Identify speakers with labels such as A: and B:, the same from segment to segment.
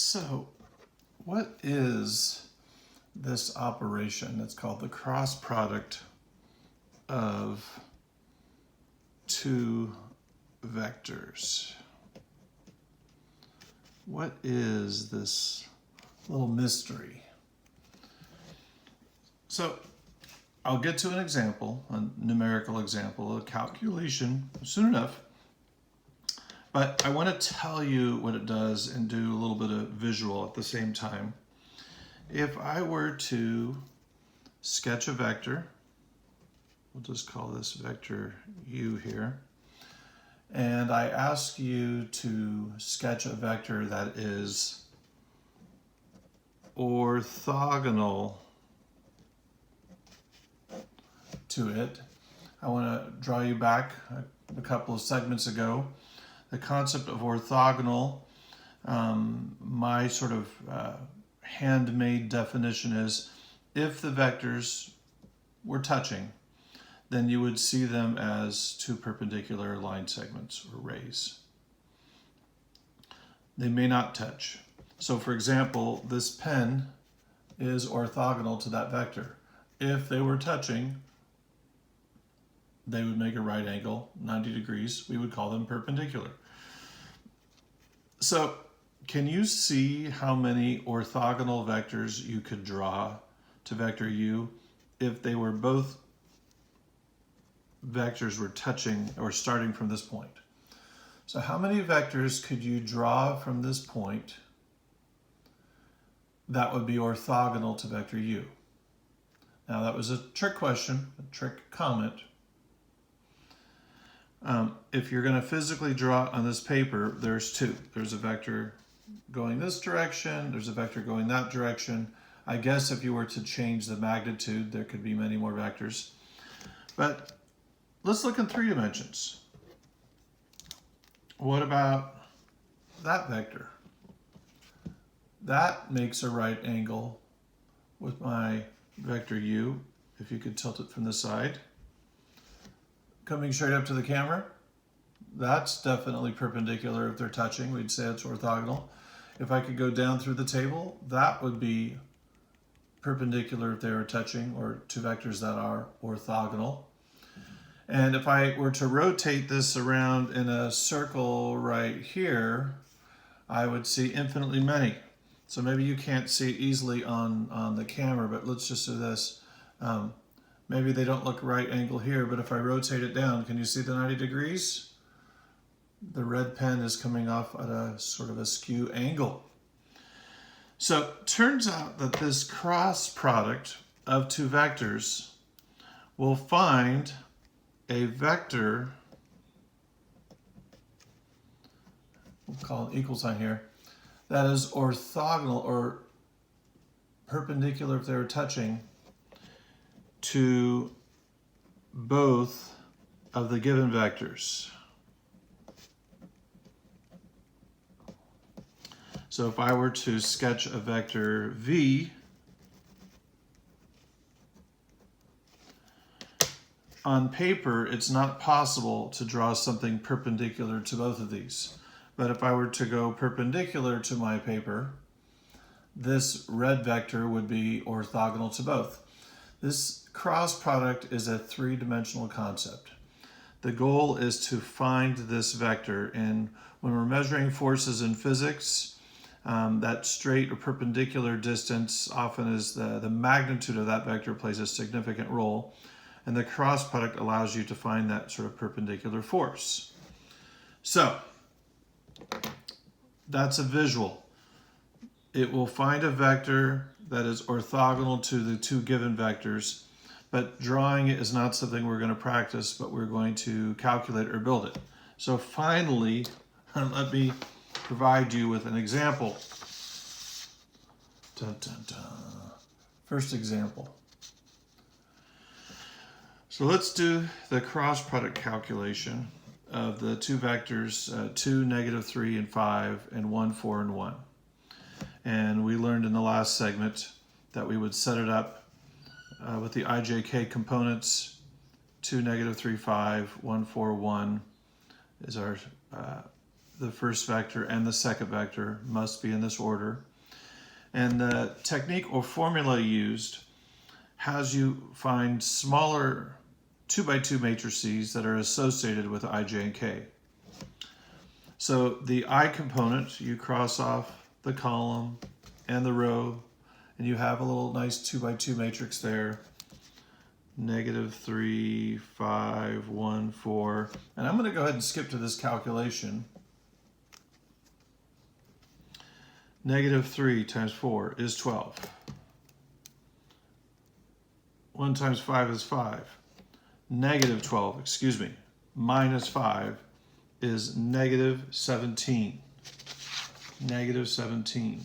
A: So, what is this operation? It's called the cross product of two vectors. What is this little mystery? So, I'll get to an example, a numerical example, a calculation soon enough. But I want to tell you what it does and do a little bit of visual at the same time. If I were to sketch a vector, we'll just call this vector u here, and I ask you to sketch a vector that is orthogonal to it. I want to draw you back a couple of segments ago. The concept of orthogonal, my sort of handmade definition is if the vectors were touching, then you would see them as two perpendicular line segments or rays. They may not touch. So for example, this pen is orthogonal to that vector. If they were touching, they would make a right angle, 90 degrees. We would call them perpendicular. So can you see how many orthogonal vectors you could draw to vector u if they were both vectors were touching or starting from this point? So how many vectors could you draw from this point that would be orthogonal to vector u? Now that was a trick question, a trick comment. If you're going to physically draw on this paper, there's two. There's a vector going this direction, there's a vector going that direction. I guess if you were to change the magnitude, there could be many more vectors. But let's look in 3 dimensions. What about that vector? That makes a right angle with my vector u, if you could tilt it from the side. Coming straight up to the camera, that's definitely perpendicular if they're touching. We'd say it's orthogonal. If I could go down through the table, that would be perpendicular if they were touching, or two vectors that are orthogonal. And if I were to rotate this around in a circle right here, I would see infinitely many. So maybe you can't see it easily on the camera, but let's just do this. Maybe they don't look right angle here, but if I rotate it down, can you see the 90 degrees? The red pen is coming off at a sort of a skew angle. So turns out that this cross product of two vectors will find a vector, we'll call it equal sign here, that is orthogonal or perpendicular if they're touching to both of the given vectors. So if I were to sketch a vector v, on paper it's not possible to draw something perpendicular to both of these. But if I were to go perpendicular to my paper, this red vector would be orthogonal to both. This cross product is a 3-dimensional concept. The goal is to find this vector, and when we're measuring forces in physics, that straight or perpendicular distance often is the magnitude of that vector plays a significant role, and the cross product allows you to find that sort of perpendicular force. So that's a visual. It will find a vector that is orthogonal to the two given vectors, but drawing it is not something we're going to practice, but we're going to calculate or build it. So finally, let me provide you with an example. Dun, dun, dun. First example. So let's do the cross product calculation of the two vectors, 2, -3, and 5, and 1, 4, and 1. And we learned in the last segment that we would set it up with the IJK components. 2, -3, 5, 1, 4, 1 is our the first vector and the second vector must be in this order. And the technique or formula used has you find smaller 2x2 matrices that are associated with I, J, and K. So the I component, you cross off the column and the row, and you have a little nice 2x2 matrix there. -3, 5, 1, 4. And I'm going to go ahead and skip to this calculation. -3 times 4 is 12. 1 times 5 is 5. -12, excuse me, minus 5 is -17. -17.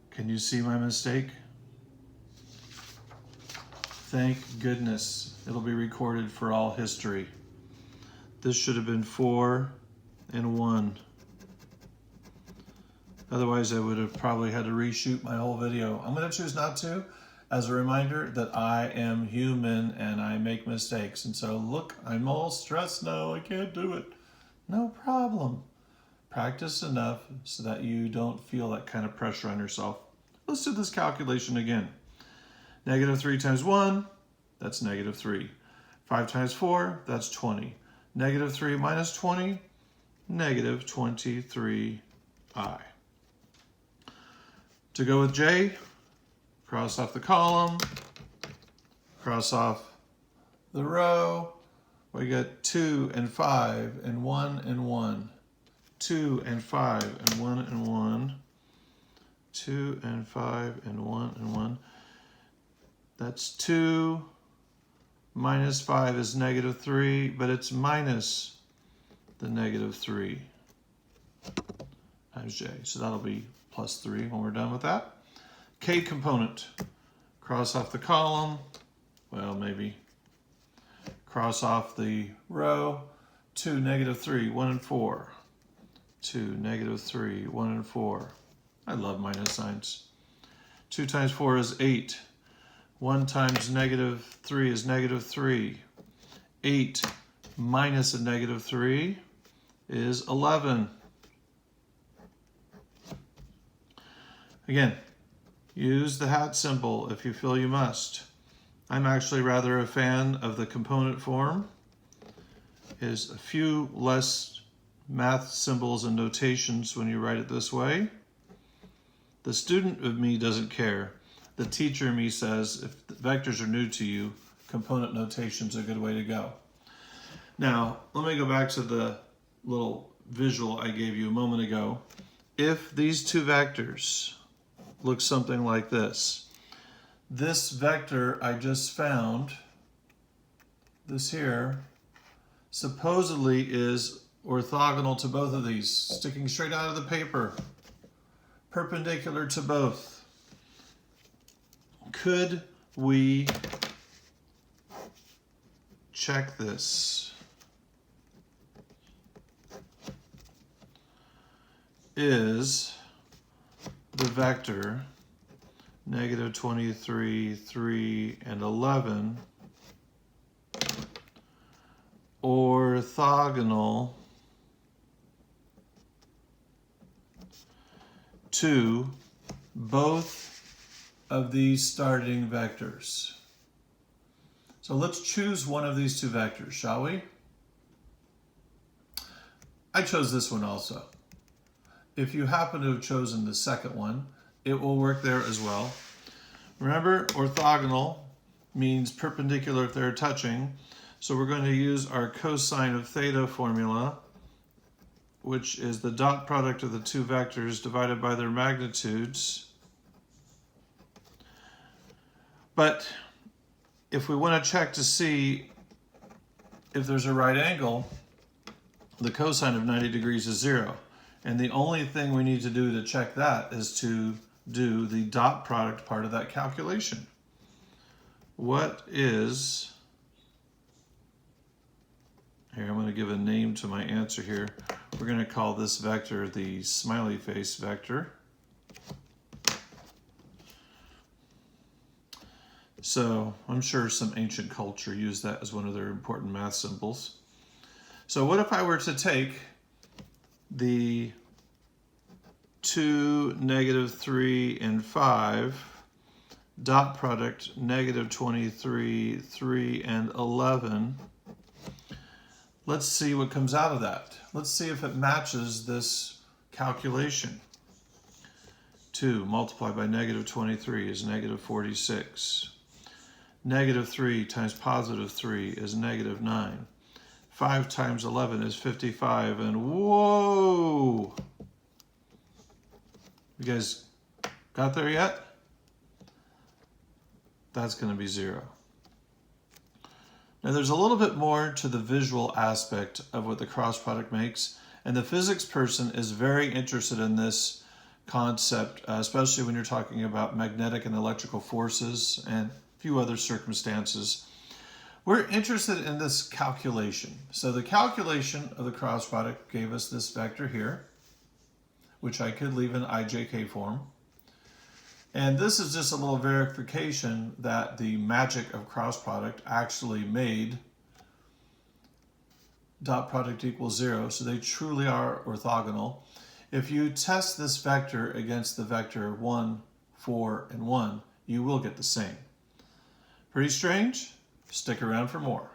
A: Can you see my mistake? Thank goodness it'll be recorded for all history. This should have been 4 and 1. Otherwise, I would have probably had to reshoot my whole video. I'm going to choose not to, as a reminder that I am human and I make mistakes. And so, look, I'm all stressed now. I can't do it. No problem. Practice enough so that you don't feel that kind of pressure on yourself. Let's do this calculation again. -3 times 1, that's -3. 5 times 4, that's 20. -3 minus 20, -23i. To go with J, cross off the column, cross off the row. We get 2 and 5 and 1 and 1. 2 and 5 and 1 and 1. 2 and 5 and 1 and 1. That's 2 minus 5 is -3, but it's minus the -3 times J. So that'll be +3 when we're done with that. K component. Cross off the column. Well, maybe. Cross off the row. 2, -3, 1 and 4. 2, -3, 1 and 4. I love minus signs. 2 times 4 is 8. 1 times -3 is -3. 8 minus a -3 is 11. Again, use the hat symbol if you feel you must. I'm actually rather a fan of the component form. Is a few less math symbols and notations when you write it this way. The student of me doesn't care. The teacher in me says if the vectors are new to you, component notation's a good way to go. Now, let me go back to the little visual I gave you a moment ago. If these two vectors look something like this, this vector I just found, this here, supposedly is orthogonal to both of these, sticking straight out of the paper, perpendicular to both. Could we check this? Is the vector -23, 3, and 11 orthogonal to both of these starting vectors? So let's choose one of these two vectors, shall we? I chose this one also. If you happen to have chosen the second one, it will work there as well. Remember, orthogonal means perpendicular if they're touching. So we're going to use our cosine of theta formula, which is the dot product of the two vectors divided by their magnitudes. But if we want to check to see if there's a right angle, the cosine of 90 degrees is 0. And the only thing we need to do to check that is to do the dot product part of that calculation. What is, here I'm going to give a name to my answer here. We're going to call this vector the smiley face vector. So I'm sure some ancient culture used that as one of their important math symbols. So what if I were to take the 2, -3, and 5, dot product -23, 3, and 11. Let's see what comes out of that. Let's see if it matches this calculation. 2 multiplied by -23 is -46. -3 times +3 is -9. 5 times 11 is 55, and whoa! You guys got there yet? That's going to be 0. Now there's a little bit more to the visual aspect of what the cross product makes, and the physics person is very interested in this concept, especially when you're talking about magnetic and electrical forces and a few other circumstances. We're interested in this calculation. So the calculation of the cross product gave us this vector here, which I could leave in IJK form. And this is just a little verification that the magic of cross product actually made dot product equals 0, so they truly are orthogonal. If you test this vector against the vector 1, 4, and 1, you will get the same. Pretty strange? Stick around for more.